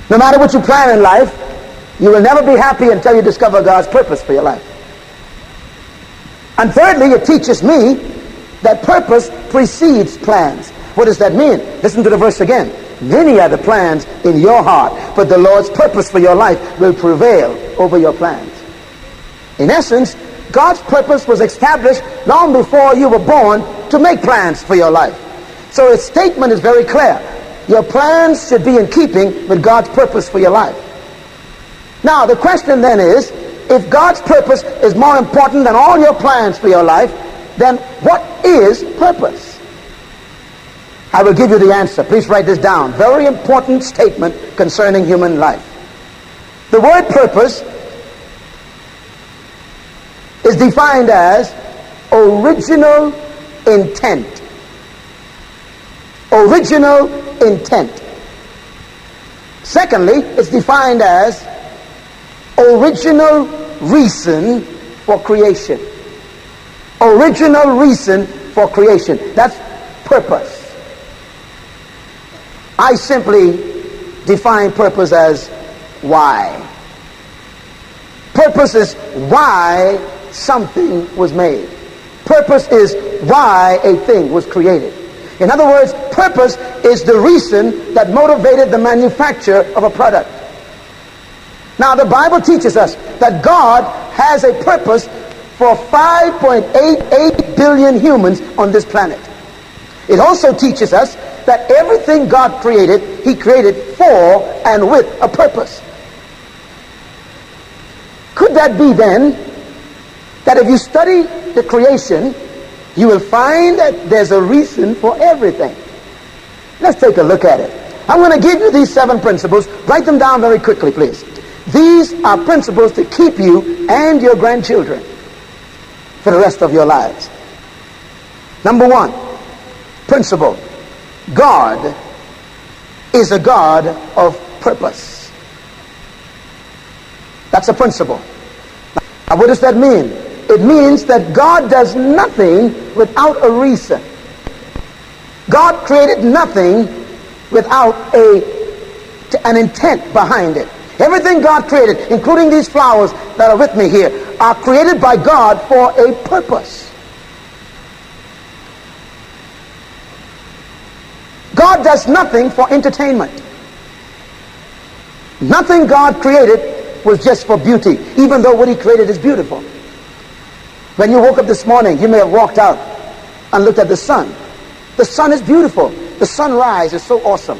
No matter what you plan in life, you will never be happy until you discover God's purpose for your life. And thirdly, it teaches me that purpose precedes plans. What does that mean? Listen to the verse again. Many are the plans in your heart, but the Lord's purpose for your life will prevail over your plans. In essence, God's purpose was established long before you were born to make plans for your life. So its statement is very clear. Your plans should be in keeping with God's purpose for your life. Now, the question then is, if God's purpose is more important than all your plans for your life, then what is purpose? I will give you the answer. Please write this down. Very important statement concerning human life. The word purpose is defined as original intent. Original intent. Secondly, it's defined as original reason for creation. Original reason for creation. That's purpose. I simply define purpose as why. Purpose is why something was made. Purpose is why a thing was created. In other words, purpose is the reason that motivated the manufacture of a product. Now, the Bible teaches us that God has a purpose for 5.88 billion humans on this planet. It also teaches us that everything God created, He created for and with a purpose. Could that be then that if you study the creation, you will find that there's a reason for everything? Let's take a look at it. I'm going to give you these 7 principles. Write them down very quickly, please. These are principles to keep you and your grandchildren for the rest of your lives. Number 1, principle. God is a God of purpose. That's a principle. Now, what does that mean? It means that God does nothing without a reason. God created nothing without an intent behind it. Everything God created, including these flowers that are with me here, are created by God for a purpose. God does nothing for entertainment. Nothing God created was just for beauty, even though what He created is beautiful. When you woke up this morning, you may have walked out and looked at the sun. The sun is beautiful. The sunrise is so awesome.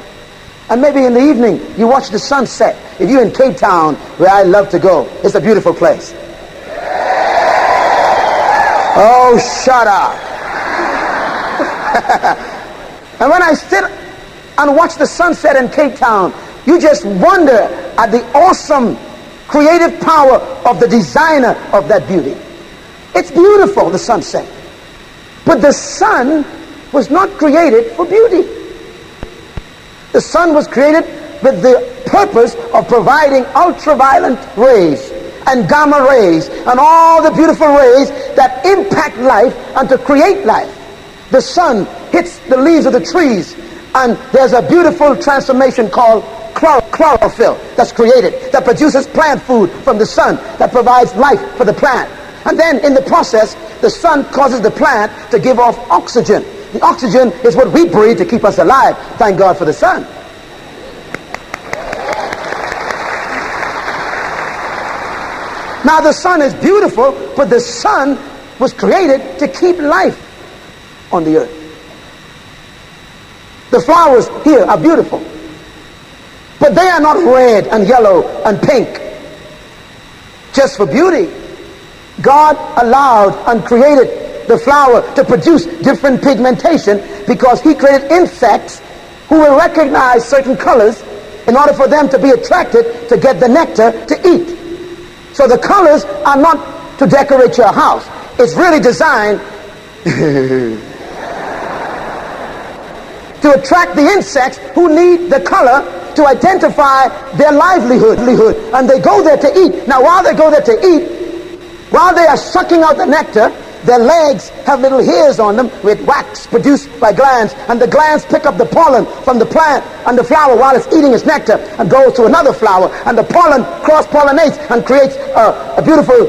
And maybe in the evening, you watch the sunset. If you're in Cape Town, where I love to go, it's a beautiful place. Oh, shut up. And when I sit and watch the sunset in Cape Town, you just wonder at the awesome creative power of the designer of that beauty. It's beautiful, the sunset. But the sun was not created for beauty. The sun was created with the purpose of providing ultraviolet rays and gamma rays and all the beautiful rays that impact life and to create life. The sun hits the leaves of the trees, and there's a beautiful transformation called chlorophyll that's created, that produces plant food from the sun, that provides life for the plant. And then in the process, the sun causes the plant to give off oxygen. The oxygen is what we breathe to keep us alive. Thank God for the sun. Now, the sun is beautiful, but the sun was created to keep life on the earth. The flowers here are beautiful, but they are not red and yellow and pink just for beauty. God allowed and created the flower to produce different pigmentation because He created insects who will recognize certain colors in order for them to be attracted to get the nectar to eat. So the colors are not to decorate your house. It's really designed to attract the insects who need the color to identify their livelihood. And they go there to eat. Now, while they go there to eat, while they are sucking out the nectar, Their legs have little hairs on them with wax produced by glands, and the glands pick up the pollen from the plant and the flower while it's eating its nectar and goes to another flower, and the pollen cross-pollinates and creates a beautiful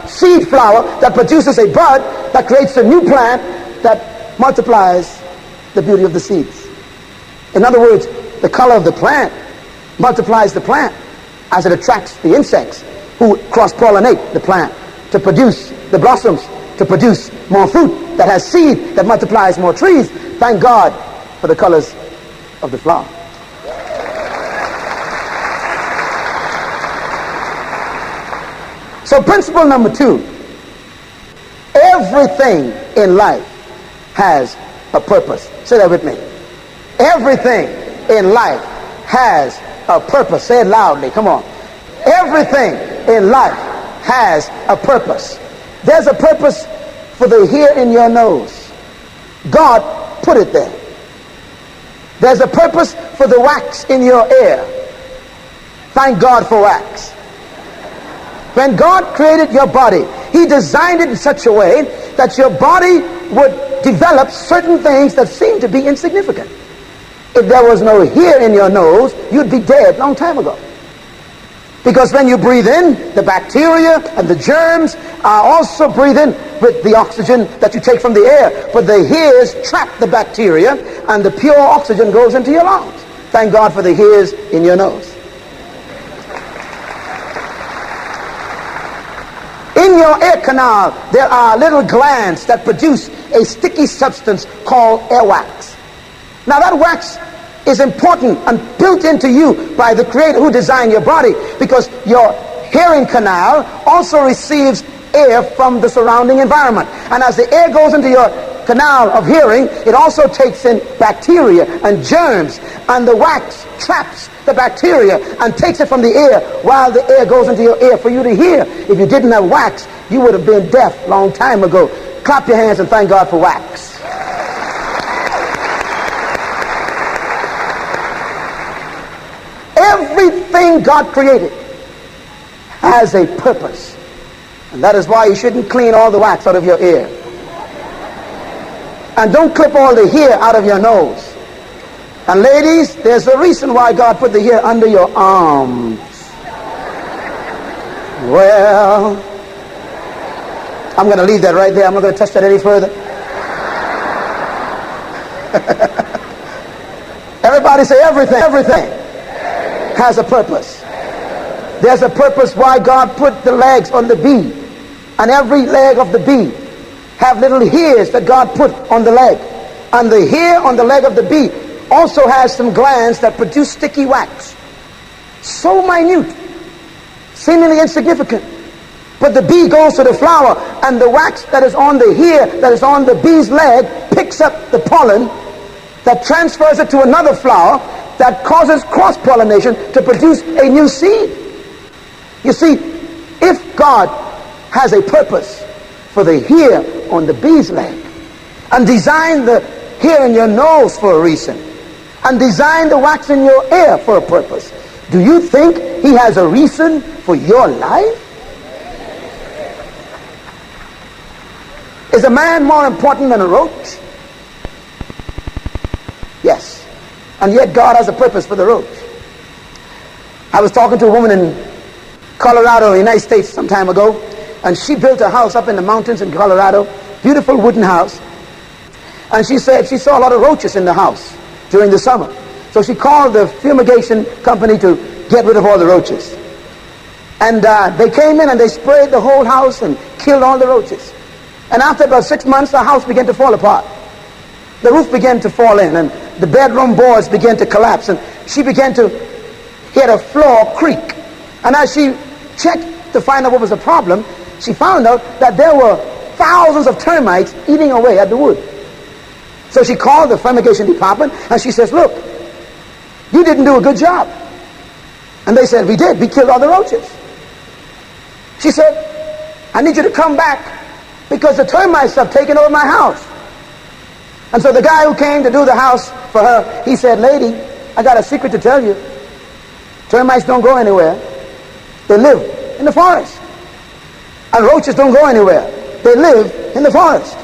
seed flower that produces a bud that creates a new plant that multiplies the beauty of the seeds. In other words, the color of the plant multiplies the plant as it attracts the insects who cross-pollinate the plant to produce the blossoms, to produce more fruit that has seed that multiplies more trees. Thank God for the colors of the flower. So principle number 2, everything in life has a purpose. Say that with me. Everything in life has a purpose. Say it loudly. Come on. Everything in life has a purpose. There's a purpose for the hair in your nose. God put it there. There's a purpose for the wax in your ear. Thank God for wax. When God created your body, He designed it in such a way that your body would develop certain things that seem to be insignificant. If there was no hair in your nose, you'd be dead long time ago. Because when you breathe in, the bacteria and the germs are also breathing with the oxygen that you take from the air. But the hairs trap the bacteria and the pure oxygen goes into your lungs. Thank God for the hairs in your nose. In your ear canal, there are little glands that produce a sticky substance called earwax. Now that wax is important and built into you by the Creator who designed your body, because your hearing canal also receives air from the surrounding environment. And as the air goes into your canal of hearing, it also takes in bacteria and germs, and the wax traps the bacteria and takes it from the air while the air goes into your ear for you to hear. If you didn't have wax, you would have been deaf long time ago. Clap your hands and thank God for wax. Everything God created has a purpose. And that is why you shouldn't clean all the wax out of your ear. And don't clip all the hair out of your nose. And ladies, there's a reason why God put the hair under your arms. Well, I'm going to leave that right there. I'm not going to touch that any further. Everybody say everything. Everything has a purpose. There's a purpose why God put the legs on the bee. And every leg of the bee have little hairs that God put on the leg. And the hair on the leg of the bee also has some glands that produce sticky wax. So minute, seemingly insignificant. But the bee goes to the flower, and the wax that is on the hair, that is on the bee's leg, picks up the pollen that transfers it to another flower that causes cross-pollination to produce a new seed. You see, if God has a purpose for the hair on the bee's leg, and designed the hair in your nose for a reason, and designed the wax in your ear for a purpose, do you think He has a reason for your life? Is a man more important than a roach? Yes. And yet God has a purpose for the roach. I was talking to a woman in Colorado, the United States, some time ago, and she built a house up in the mountains in Colorado, beautiful wooden house. And she said she saw a lot of roaches in the house during the summer. So she called the fumigation company to get rid of all the roaches. And they came in and they sprayed the whole house and killed all the roaches. And after about 6 months, the house began to fall apart. The roof began to fall in, and the bedroom boards began to collapse, and she began to hear the floor creak. And as she checked to find out what was the problem, she found out that there were thousands of termites eating away at the wood. So she called the fumigation department, and she says, look, you didn't do a good job. And they said, we did. We killed all the roaches. She said, I need you to come back because the termites have taken over my house. And so the guy who came to do the house for her, he said, lady, I got a secret to tell you. Termites don't go anywhere. They live in the forest. And roaches don't go anywhere. they live in the forest.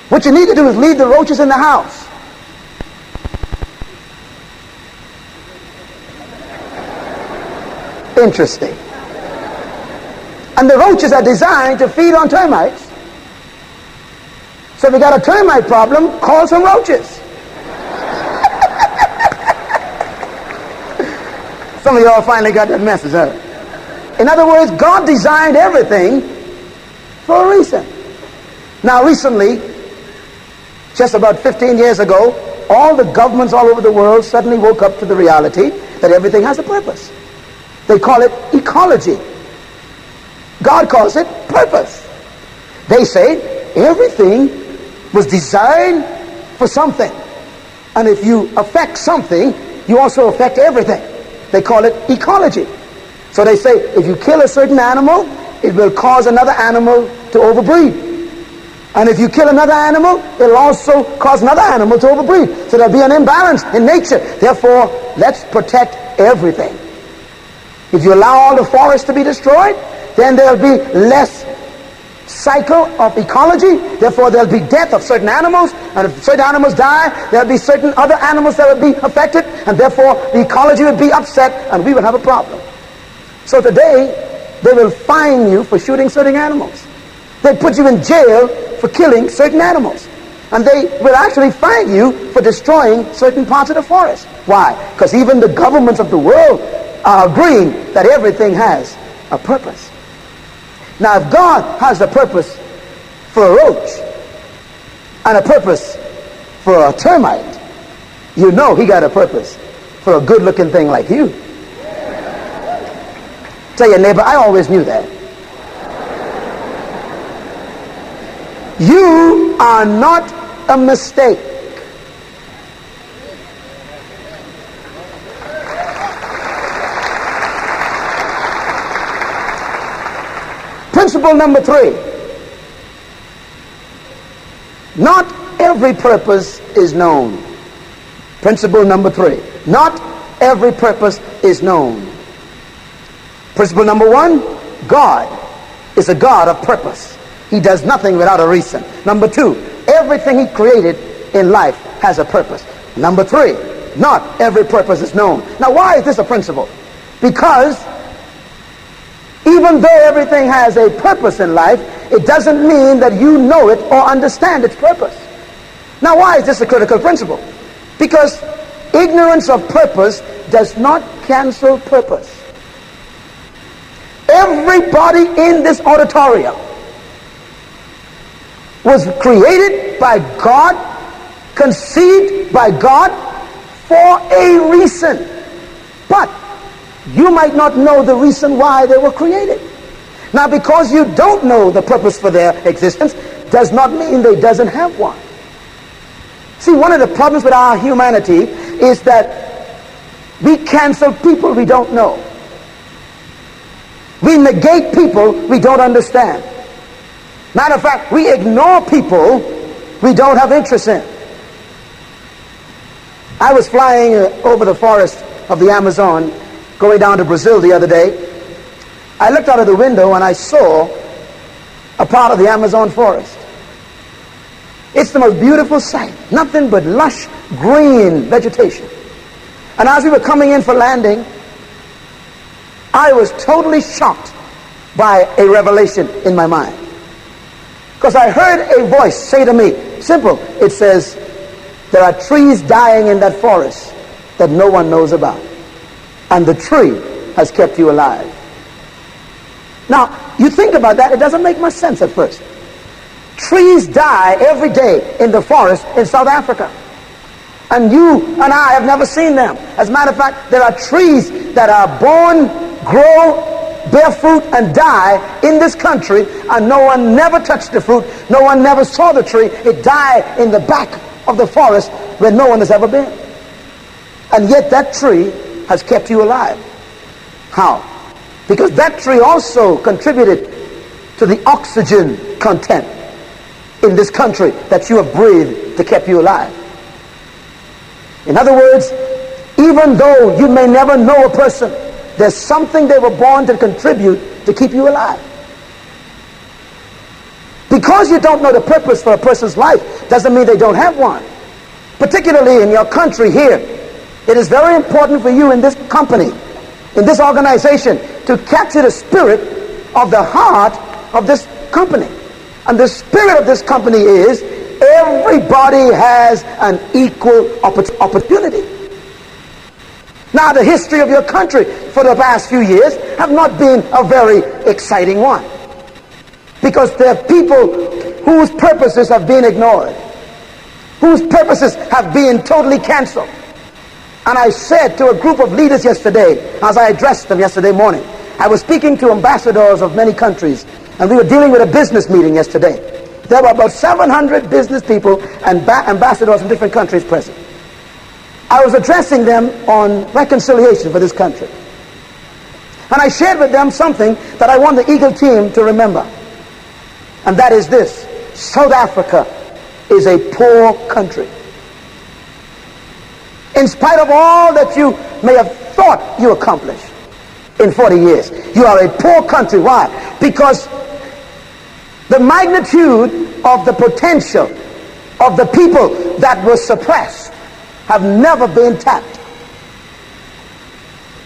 What you need to do is leave the roaches in the house. Interesting. And the roaches are designed to feed on termites. So if you got a termite problem, call some roaches. Some of y'all finally got that message, huh? In other words, God designed everything for a reason. Now recently, just about 15 years ago, all the governments all over the world suddenly woke up to the reality that everything has a purpose. They call it ecology. God calls it purpose. They say everything was designed for something. And if you affect something, you also affect everything. They call it ecology. So they say if you kill a certain animal, it will cause another animal to overbreed. And if you kill another animal, it'll also cause another animal to overbreed. So there'll be an imbalance in nature. Therefore, let's protect everything. If you allow all the forests to be destroyed, then there'll be less cycle of ecology. Therefore, there'll be death of certain animals. And if certain animals die, there'll be certain other animals that will be affected. And therefore, the ecology will be upset and we will have a problem. So today, they will fine you for shooting certain animals. They put you in jail for killing certain animals. And they will actually fine you for destroying certain parts of the forest. Why? Because even the governments of the world are agreeing that everything has a purpose. Now, if God has a purpose for a roach and a purpose for a termite, you know he got a purpose for a good-looking thing like you. Tell your neighbor, I always knew that. You are not a mistake. Principle number 3. Not every purpose is known. Principle number 3. Not every purpose is known. Principle number 1. God is a God of purpose. He does nothing without a reason. Number 2. Everything he created in life has a purpose. Number 3. Not every purpose is known. Now, why is this a principle? Because even though everything has a purpose in life, it doesn't mean that you know it or understand its purpose. Now, why is this a critical principle? Because ignorance of purpose does not cancel purpose. Everybody in this auditorium was created by God, conceived by God for a reason. But you might not know the reason why they were created. Now, because you don't know the purpose for their existence does not mean they doesn't have one. See, one of the problems with our humanity is that we cancel people we don't know. We negate people we don't understand. Matter of fact, we ignore people we don't have interest in. I was flying over the forest of the Amazon, going down to Brazil the other day. I looked out of the window and I saw a part of the Amazon forest. It's the most beautiful sight. Nothing but lush green vegetation. And as we were coming in for landing, I was totally shocked by a revelation in my mind. Because I heard a voice say to me, simple, it says, there are trees dying in that forest that no one knows about. And the tree has kept you alive. Now, you think about that, it doesn't make much sense at first. Trees die every day in the forest in South Africa. And you and I have never seen them. As a matter of fact, there are trees that are born, grow, bear fruit, and die in this country, and no one never touched the fruit. No one never saw the tree. It died in the back of the forest where no one has ever been. And yet that tree has kept you alive. How? Because that tree also contributed to the oxygen content in this country that you have breathed to keep you alive. In other words, even though you may never know a person, there's something they were born to contribute to keep you alive. Because you don't know the purpose for a person's life doesn't mean they don't have one. Particularly in your country here, it is very important for you in this company, in this organization, to capture the spirit of the heart of this company. And the spirit of this company is everybody has an equal opportunity. Now, the history of your country for the past few years have not been a very exciting one, because there are people whose purposes have been ignored, whose purposes have been totally canceled. And I said to a group of leaders yesterday, as I addressed them yesterday morning, I was speaking to ambassadors of many countries, and we were dealing with a business meeting yesterday. There were about 700 business people and ambassadors from different countries present. I was addressing them on reconciliation for this country. And I shared with them something that I want the Eagle team to remember. And that is this: South Africa is a poor country. In spite of all that you may have thought you accomplished in 40 years, you are a poor country. Why? Because the magnitude of the potential of the people that were suppressed have never been tapped.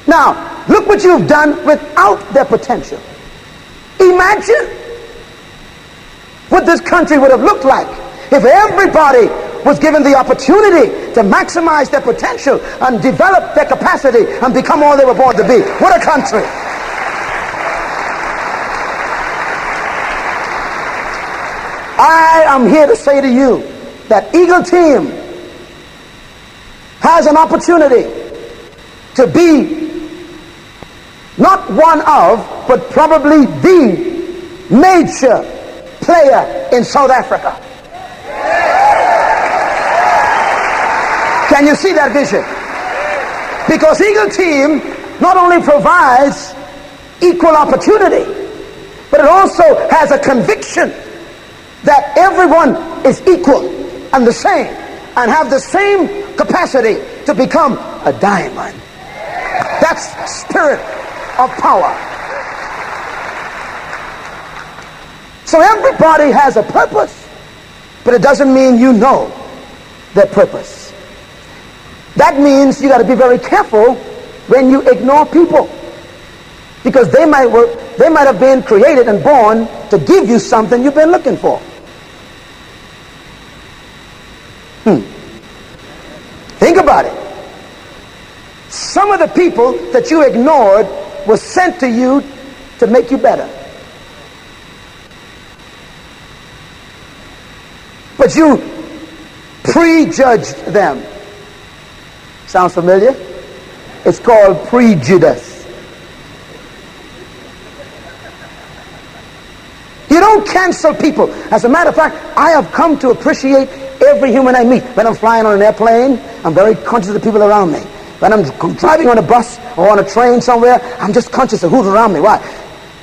Now, look what you've done without their potential. Imagine what this country would have looked like if everybody was given the opportunity to maximize their potential and develop their capacity and become all they were born to be. What a country! I am here to say to you that Eagle Team has an opportunity to be not one of, but probably the major player in South Africa. Can you see that vision? Because Eagle Team not only provides equal opportunity, but it also has a conviction that everyone is equal and the same, and have the same capacity to become a diamond. That's spirit of power. So everybody has a purpose, but it doesn't mean you know their purpose. That means you got to be very careful when you ignore people, because they might have been created and born to give you something you've been looking for. Think about it. Some of the people that you ignored were sent to you to make you better. But you prejudged them. Sounds familiar? It's called prejudice. You don't cancel people. As a matter of fact, I have come to appreciate every human I meet. When I'm flying on an airplane, I'm very conscious of the people around me. When I'm driving on a bus or on a train somewhere, I'm just conscious of who's around me. Why?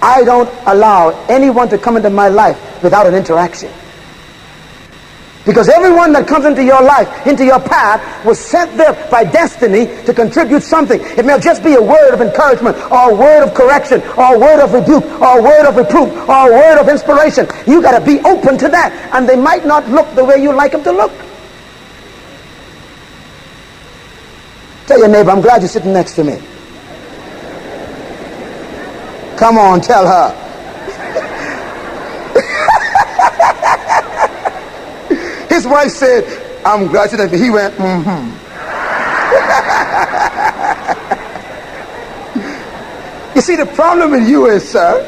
I don't allow anyone to come into my life without an interaction. Because everyone that comes into your life, into your path, was sent there by destiny to contribute something. It may just be a word of encouragement, or a word of correction, or a word of rebuke, or a word of reproof, or a word of inspiration. You got to be open to that. And they might not look the way you like them to look. Tell your neighbor, I'm glad you're sitting next to me. Come on, tell her. His wife said, I'm glad you're next to me. He went, You see, the problem with you is, sir,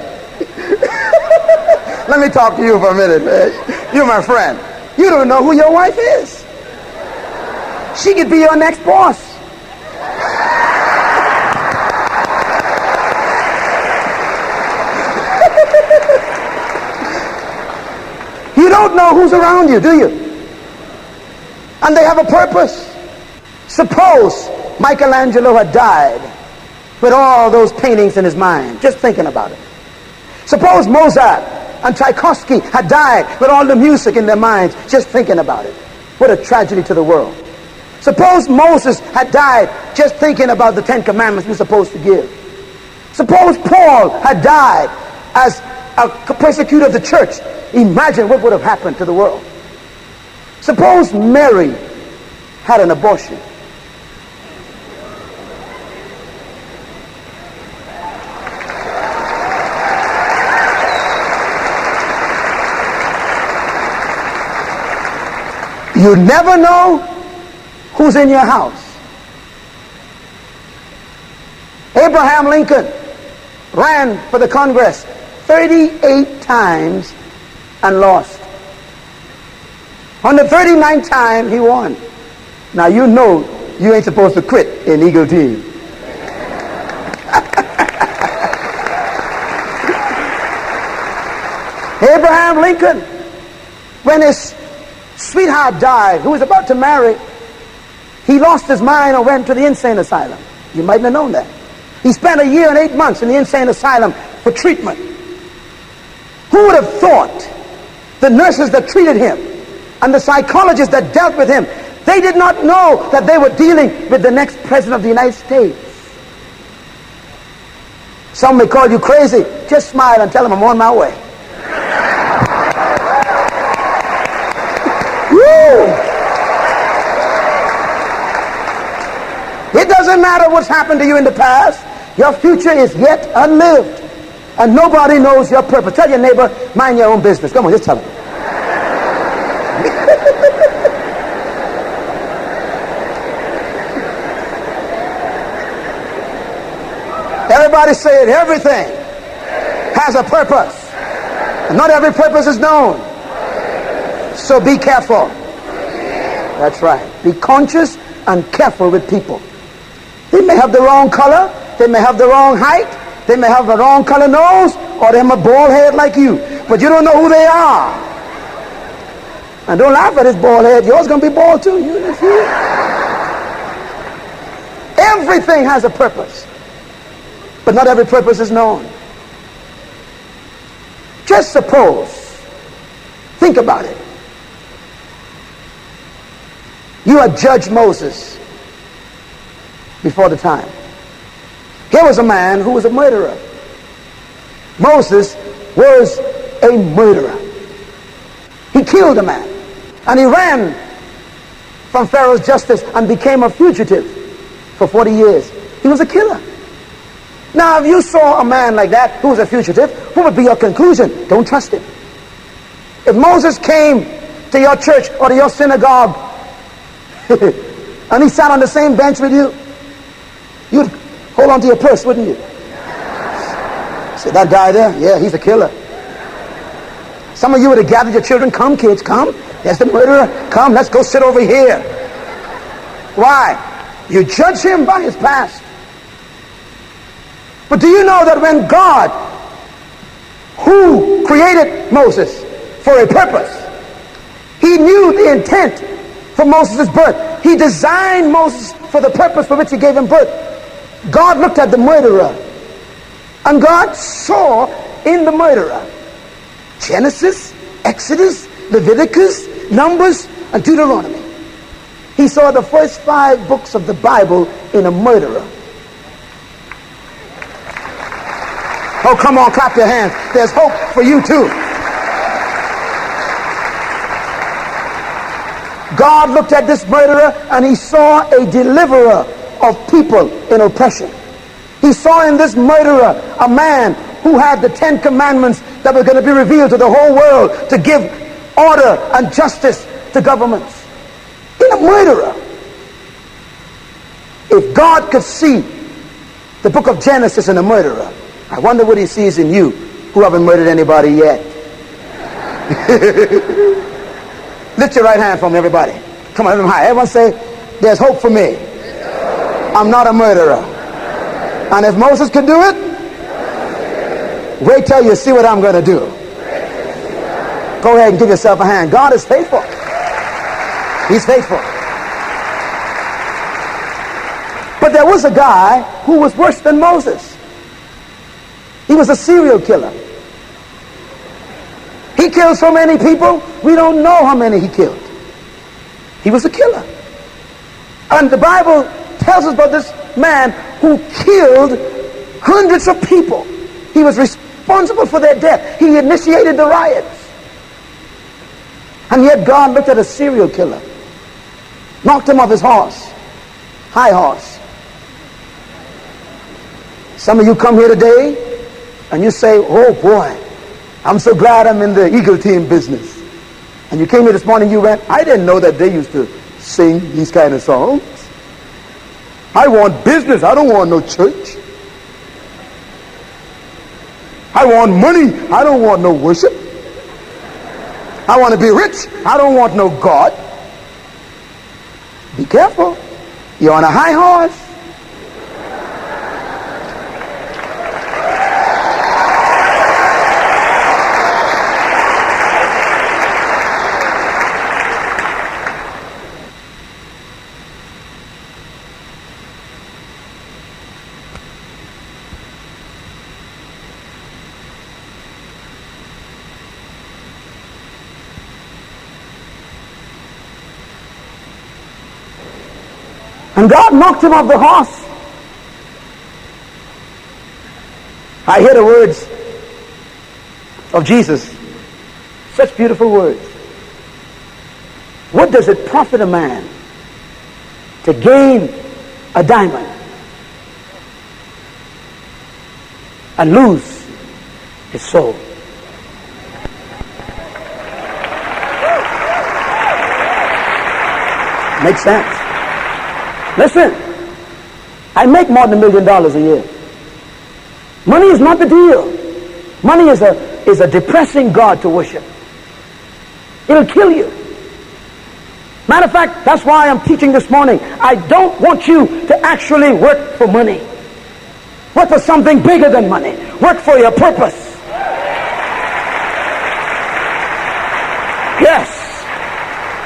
let me talk to you for a minute, man. You're my friend. You don't know who your wife is. She could be your next boss. You don't know who's around you, do you? And they have a purpose. Suppose Michelangelo had died with all those paintings in his mind, just thinking about it. Suppose Mozart and Tchaikovsky had died with all the music in their minds, just thinking about it. What a tragedy to the world. Suppose Moses had died just thinking about the 10 Commandments we're supposed to give. Suppose Paul had died as a persecutor of the church, imagine what would have happened to the world. Suppose Mary had an abortion. You never know who's in your house. Abraham Lincoln ran for the Congress 38 times and lost. On the 39th time, he won. Now you know you ain't supposed to quit in Eagle Team. Abraham Lincoln, when his sweetheart died, who was about to marry, he lost his mind and went to the insane asylum. You might not have known that. He spent 1 year and 8 months in the insane asylum for treatment. Who would have thought the nurses that treated him and the psychologists that dealt with him, they did not know that they were dealing with the next president of the United States. Some may call you crazy. Just smile and tell them I'm on my way. It doesn't matter what's happened to you in the past. Your future is yet unlived. And nobody knows your purpose. Tell your neighbor, mind your own business. Come on, just tell him. Everybody say it. Everything has a purpose. And not every purpose is known. So be careful. That's right. Be conscious and careful with people. They may have the wrong color, they may have the wrong height, they may have the wrong color nose, or they have a bald head like you. But you don't know who they are. And don't laugh at his bald head. Yours going to be bald too. You see? Everything has a purpose. But not every purpose is known. Just suppose, think about it. You are Judge Moses before the time. Here was a man who was a murderer. Moses was a murderer. He killed a man. And he ran from Pharaoh's justice and became a fugitive for 40 years. He was a killer. Now, if you saw a man like that who was a fugitive, what would be your conclusion? Don't trust him. If Moses came to your church or to your synagogue and he sat on the same bench with you, you'd hold on to your purse, wouldn't you? Say, that guy there, yeah, he's a killer. Some of you would have gathered your children. Come, kids, come. There's the murderer. Come, let's go sit over here. Why? You judge him by his past. But do you know that when God, who created Moses for a purpose, he knew the intent for Moses' birth. He designed Moses for the purpose for which he gave him birth. God looked at the murderer, and God saw in the murderer Genesis, Exodus, Leviticus, Numbers, and Deuteronomy. He saw the first 5 books of the Bible in a murderer. Oh, come on, clap your hands. There's hope for you too. God looked at this murderer and he saw a deliverer of people in oppression. He saw in this murderer a man who had the 10 commandments that were going to be revealed to the whole world to give order and justice to governments. In a murderer. If God could see the book of Genesis in a murderer, I wonder what he sees in you who haven't murdered anybody yet. Lift your right hand for me, everybody. Come on, high. Everyone say, there's hope for me. I'm not a murderer. And if Moses could do it, wait till you see what I'm going to do. Go ahead and give yourself a hand. God is faithful. He's faithful. But there was a guy who was worse than Moses. He was a serial killer. He killed so many people, we don't know how many he killed. He was a killer. And the Bible tells us about this man who killed hundreds of people. He was responsible for their death. He initiated the riots. And yet God looked at a serial killer, knocked him off his horse, high horse. Some of you come here today and you say, oh boy, I'm so glad I'm in the Eagle Team business. And you came here this morning, you went, I didn't know that they used to sing these kind of songs. I want business, I don't want no church. I want money, I don't want no worship. I want to be rich, I don't want no God. Be careful, you're on a high horse. And God knocked him off the horse. I hear the words of Jesus. Such beautiful words. What does it profit a man to gain a diamond and lose his soul? Makes sense. Listen, I make more than $1 million a year. Money is not the deal. Money is a depressing God to worship. It'll kill you. Matter of fact, that's why I'm teaching this morning. I don't want you to actually work for money. Work for something bigger than money. Work for your purpose. Yes.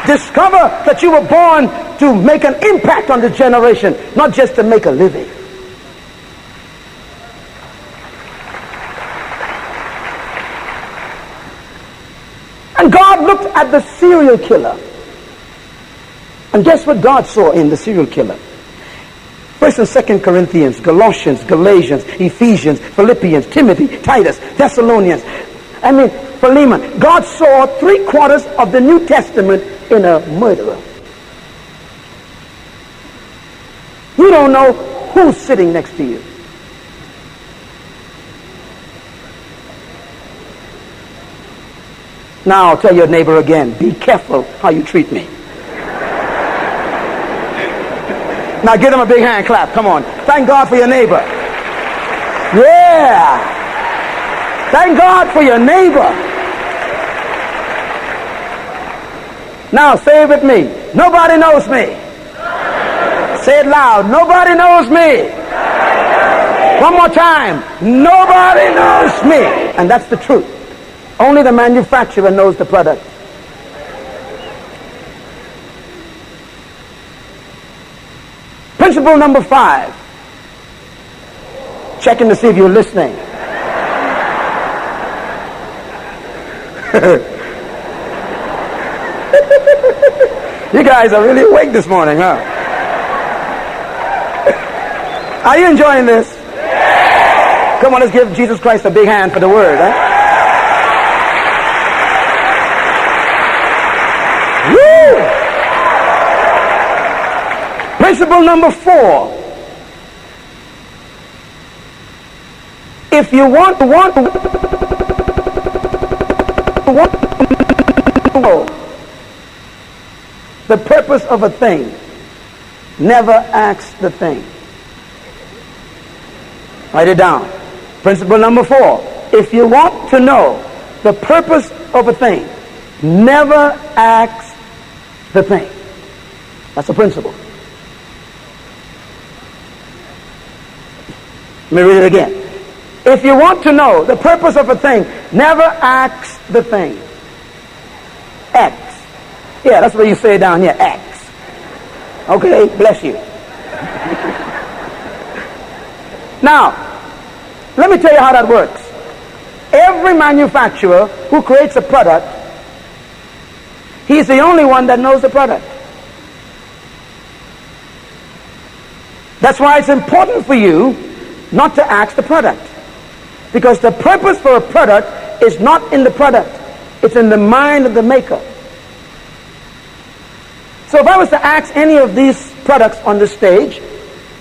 Discover that you were born to make an impact on this generation, not just to make a living. And God looked at the serial killer. And guess what God saw in the serial killer? 1st and 2nd Corinthians, Colossians, Galatians, Ephesians, Philippians, Timothy, Titus, Thessalonians, Philemon. God saw 3/4 of the New Testament in a murderer. You don't know who's sitting next to you. Now I'll tell your neighbor again, be careful how you treat me. Now give them a big hand clap. Come on. Thank God for your neighbor. Yeah. Thank God for your neighbor. Now say it with me. Nobody knows me. Say it loud. Nobody knows me. One more time. Nobody knows me. And that's the truth. Only the manufacturer knows the product. Principle number 5. Checking to see if you're listening. You guys are really awake this morning, huh? Are you enjoying this? Come on, let's give Jesus Christ a big hand for the word, huh? Woo! Principle number 4. If you want to know the purpose of a thing, never ask the thing. Write it down. Principle number 4. If you want to know the purpose of a thing, never ask the thing. That's a principle. Let me read it again. If you want to know the purpose of a thing, never ask the thing. X. Yeah, that's what you say down here, X. Okay, bless you. Now, let me tell you how that works. Every manufacturer who creates a product, he's the only one that knows the product. That's why it's important for you not to ask the product. Because the purpose for a product is not in the product. It's in the mind of the maker. So if I was to ask any of these products on the stage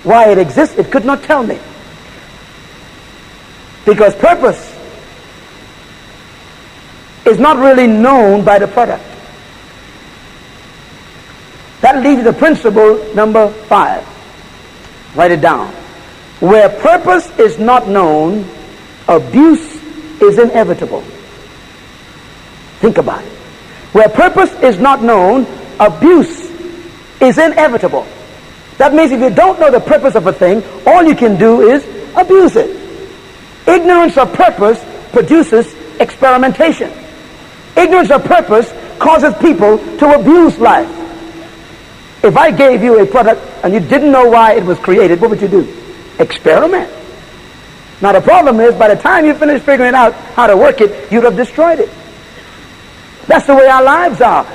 why it exists, it could not tell me. Because purpose is not really known by the product. That leads to principle number 5. Write it down. Where purpose is not known, abuse is inevitable. Think about it. Where purpose is not known, abuse is inevitable. That means if you don't know the purpose of a thing, all you can do is abuse it. Ignorance of purpose produces experimentation. Ignorance of purpose causes people to abuse life. If I gave you a product and you didn't know why it was created, what would you do? Experiment. Now the problem is, by the time you finish figuring out how to work it, you'd have destroyed it. That's the way our lives are.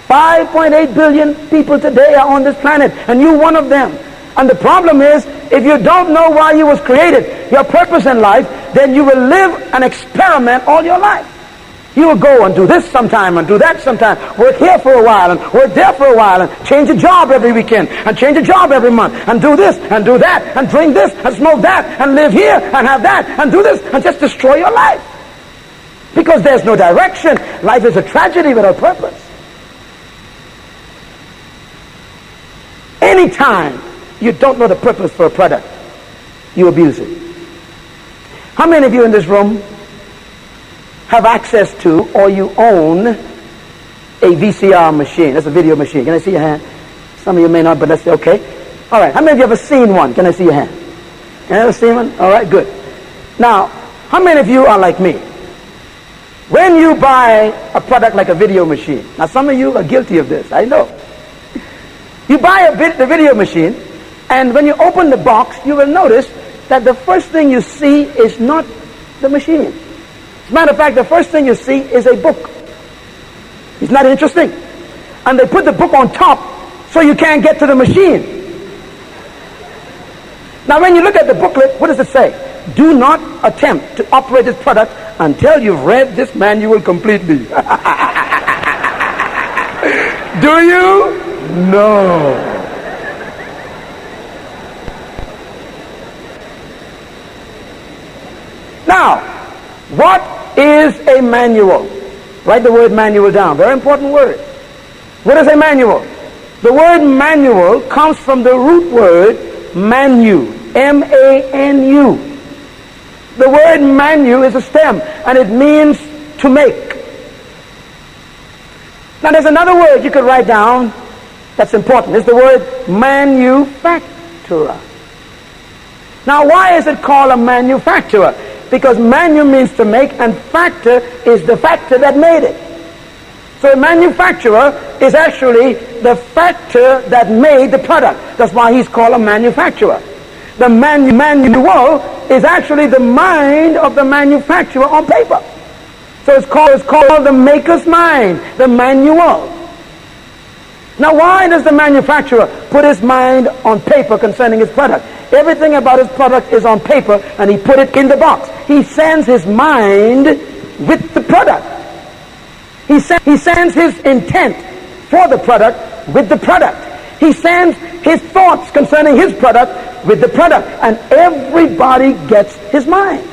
5.8 billion people today are on this planet, and you're one of them. And the problem is, if you don't know why you was created, your purpose in life, then you will live and experiment all your life. You will go and do this sometime and do that sometime, work here for a while and work there for a while, and change a job every weekend and change a job every month, and do this and do that and drink this and smoke that and live here and have that and do this and just destroy your life. Because there's no direction. Life is a tragedy without purpose. Anytime you don't know the purpose for a product, you abuse it. How many of you in this room have access to or you own a VCR machine? That's a video machine. Can I see your hand? Some of you may not, but let's say, okay. All right. How many of you ever seen one? Can I see your hand? Ever seen one? All right, good. Now, how many of you are like me? When you buy a product like a video machine, now some of you are guilty of this, I know. You buy the video machine, and when you open the box, you will notice that the first thing you see is not the machine. As a matter of fact, the first thing you see is a book. Isn't that interesting? And they put the book on top so you can't get to the machine. Now when you look at the booklet, what does it say? Do not attempt to operate this product until you've read this manual completely. Do you? No. Now, what is a manual? Write the word manual down. Very important word. What is a manual? The word manual comes from the root word manu. M-A-N-U. The word manu is a stem, and it means to make. Now there's another word you could write down that's important. It's the word manufacturer. Now why is it called a manufacturer? Because manu means to make, and factor is the factor that made it. So a manufacturer is actually the factor that made the product. That's why he's called a manufacturer. The manual is actually the mind of the manufacturer on paper. So it's called the maker's mind, the manual. Now why does the manufacturer put his mind on paper concerning his product? Everything about his product is on paper, and he put it in the box. He sends his mind with the product. He sends his intent for the product with the product. He sends his thoughts concerning his product with the product, and everybody gets his mind.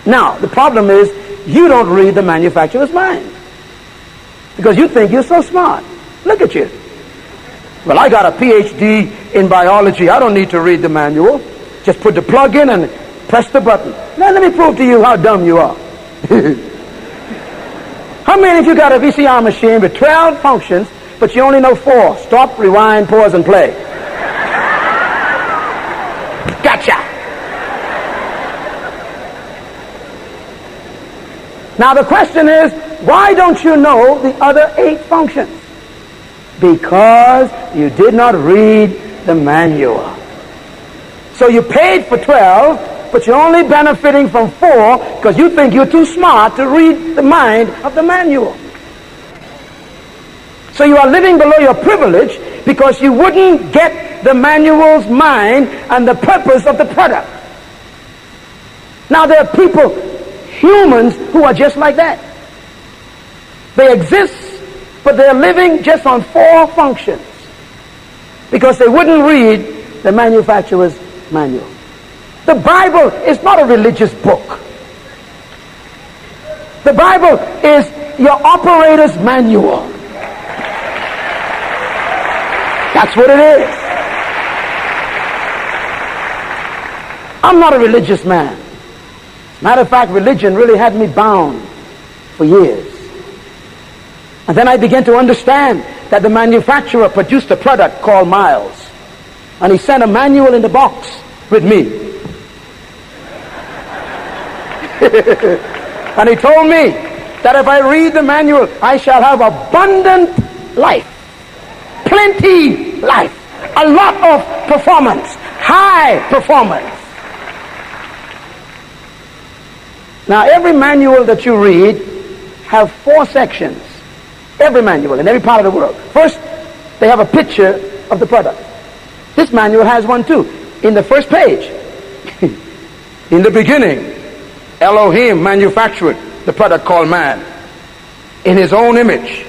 Now, the problem is you don't read the manufacturer's mind because you think you're so smart. Look at you. Well, I got a PhD in biology. I don't need to read the manual. Just put the plug in and press the button. Now, let me prove to you how dumb you are. How many of you got a VCR machine with 12 functions, but you only know 4? Stop, rewind, pause, and play. Gotcha. Now the question is, why don't you know the other 8 functions? Because you did not read the manual. So you paid for 12, but you're only benefiting from 4 because you think you're too smart to read the mind of the manual. So you are living below your privilege because you wouldn't get the manual's mind and the purpose of the product. Now there are people, humans, who are just like that. They exist but they're living just on 4 functions because they wouldn't read the manufacturer's manual. The Bible is not a religious book. The Bible is your operator's manual. That's what it is. I'm not a religious man. Matter of fact, religion really had me bound for years. And then I began to understand that the manufacturer produced a product called Miles. And he sent a manual in the box with me. And he told me that if I read the manual, I shall have abundant life, plenty life, a lot of performance, high performance. Now, every manual that you read have 4 sections. Every manual in every part of the world. First, they have a picture of the product. This manual has one too. In the first page, in the beginning, Elohim manufactured the product called man in his own image,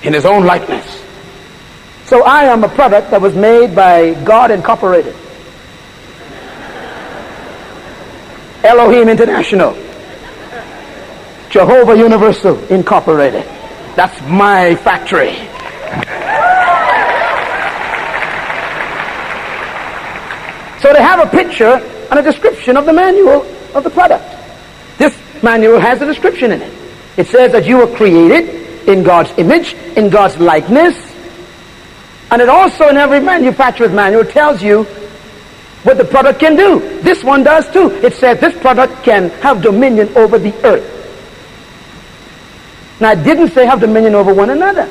in his own likeness. So I am a product that was made by God Incorporated. Elohim International. Jehovah Universal Incorporated. That's my factory. So they have a picture and a description of the manual of the product. This manual has a description in it. It says that you were created in God's image, in God's likeness. And it also, in every manufacturer's manual, tells you what the product can do. This one does too. It says this product can have dominion over the earth. Now, it didn't say have dominion over one another.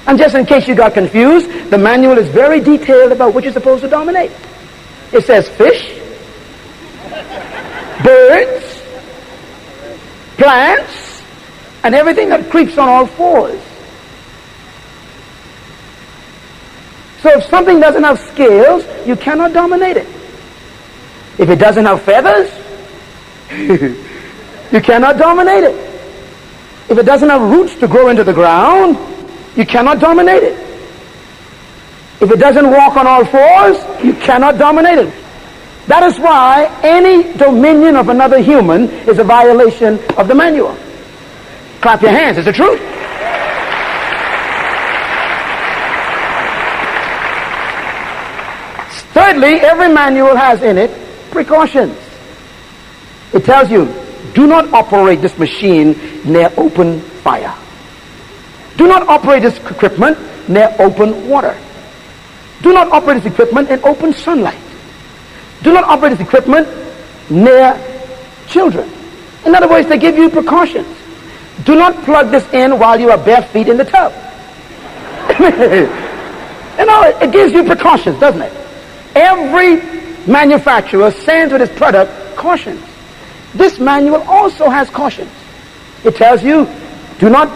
And just in case you got confused, the manual is very detailed about what you're supposed to dominate. It says fish, birds, plants, and everything that creeps on all 4s. So if something doesn't have scales, you cannot dominate it. If it doesn't have feathers, you cannot dominate it. If it doesn't have roots to grow into the ground, you cannot dominate it. If it doesn't walk on all 4s, you cannot dominate it. That is why any dominion of another human is a violation of the manual. Clap your hands, it's the truth. Thirdly, every manual has in it precautions. It tells you, do not operate this machine near open fire. Do not operate this equipment near open water. Do not operate this equipment in open sunlight. Do not operate this equipment near children. In other words, they give you precautions. Do not plug this in while you are bare feet in the tub. You know, it gives you precautions, doesn't it? Every manufacturer sends with his product cautions. This manual also has cautions. It tells you, do not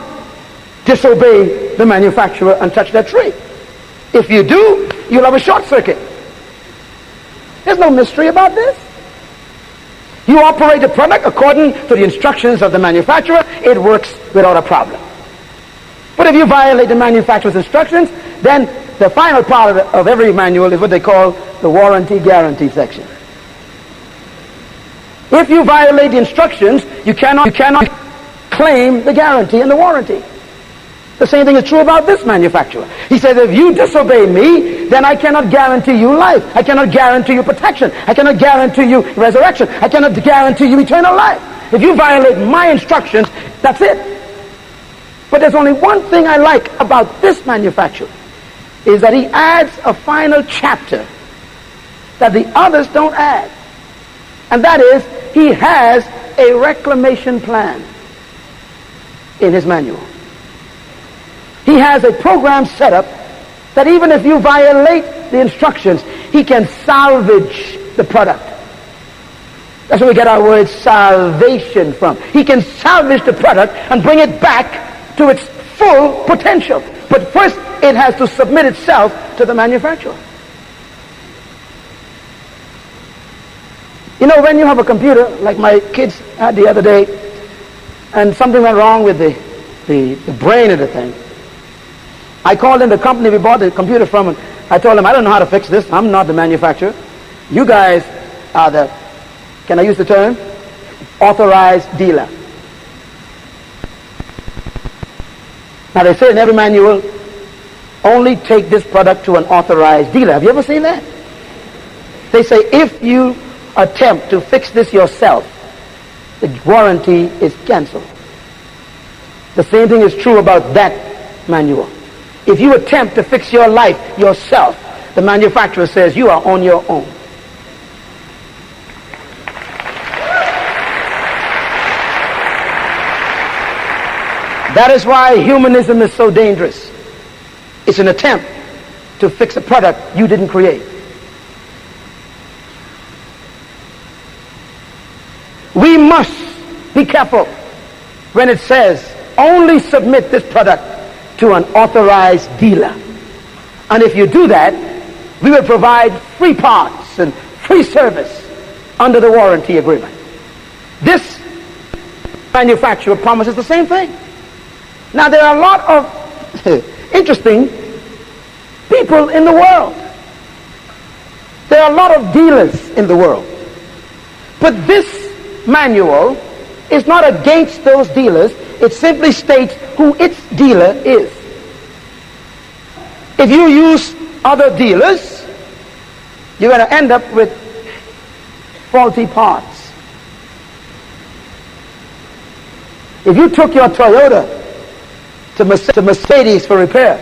disobey the manufacturer and touch that tree. If you do, you'll have a short circuit. There's no mystery about this. You operate the product according to the instructions of the manufacturer, it works without a problem. But if you violate the manufacturer's instructions, then the final part of every manual is what they call the warranty guarantee section. If you violate the instructions, you cannot claim the guarantee and the warranty. The same thing is true about this manufacturer. He says, if you disobey me, then I cannot guarantee you life. I cannot guarantee you protection. I cannot guarantee you resurrection. I cannot guarantee you eternal life. If you violate my instructions, that's it. But there's only one thing I like about this manufacturer, is that he adds a final chapter that the others don't add. And that is, he has a reclamation plan in his manual. He has a program set up that even if you violate the instructions, he can salvage the product. That's where we get our word salvation from. He can salvage the product and bring it back to its full potential. But first, it has to submit itself to the manufacturer. You know, when you have a computer, like my kids had the other day, and something went wrong with the brain of the thing. I called in the company we bought the computer from, and I told them, I don't know how to fix this. I'm not the manufacturer. You guys are the, can I use the term, authorized dealer. Now they say in every manual, only take this product to an authorized dealer. Have you ever seen that? They say if you attempt to fix this yourself, the warranty is canceled. The same thing is true about that manual. If you attempt to fix your life yourself, the manufacturer says you are on your own. That is why humanism is so dangerous. It's an attempt to fix a product you didn't create. We must be careful when it says only submit this product to an authorized dealer. And if you do that, we will provide free parts and free service under the warranty agreement. This manufacturer promises the same thing. Now there are a lot of interesting people in the world. There are a lot of dealers in the world. But this manual is not against those dealers. It simply states who its dealer is. If you use other dealers, you're going to end up with faulty parts. If you took your Toyota to Mercedes for repair,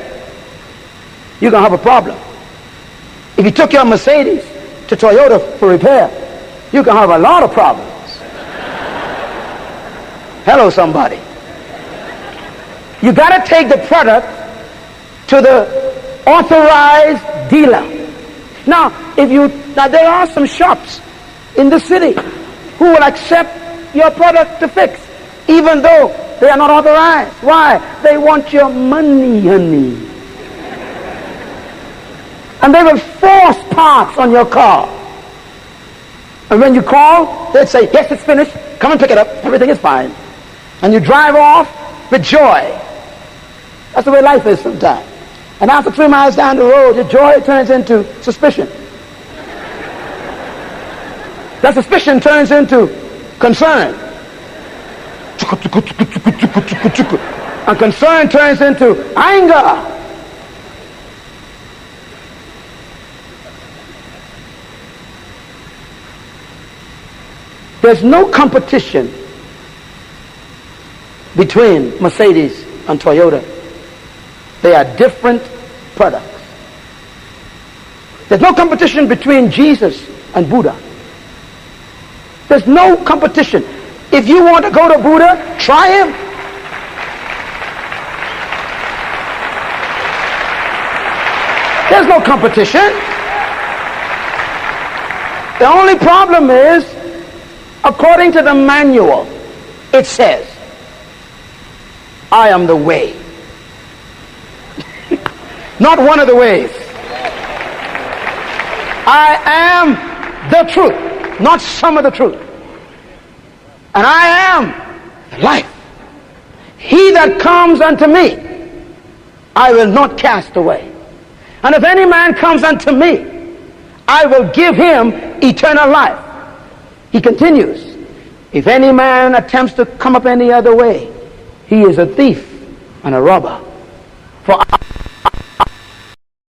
you're going to have a problem. If you took your Mercedes to Toyota for repair, you're going to have a lot of problems. Hello, somebody. You got to take the product to the authorized dealer. Now, there are some shops in the city who will accept your product to fix, even though they are not authorized. Why? They want your money, honey. And they will force parts on your car. And when you call, they'll say, yes, it's finished. Come and pick it up. Everything is fine. And you drive off with joy. That's the way life is sometimes. And after 3 miles down the road, your joy turns into suspicion. That suspicion turns into concern. And concern turns into anger. There's no competition between Mercedes and Toyota. They are different products. There's no competition between Jesus and Buddha. There's no competition. If you want to go to Buddha, try him. There's no competition. The only problem is, according to the manual, it says, I am the way. Not one of the ways. I am the truth, not some of the truth. And I am life. He that comes unto me, I will not cast away. And if any man comes unto me, I will give him eternal life. He continues, if any man attempts to come up any other way, he is a thief and a robber. For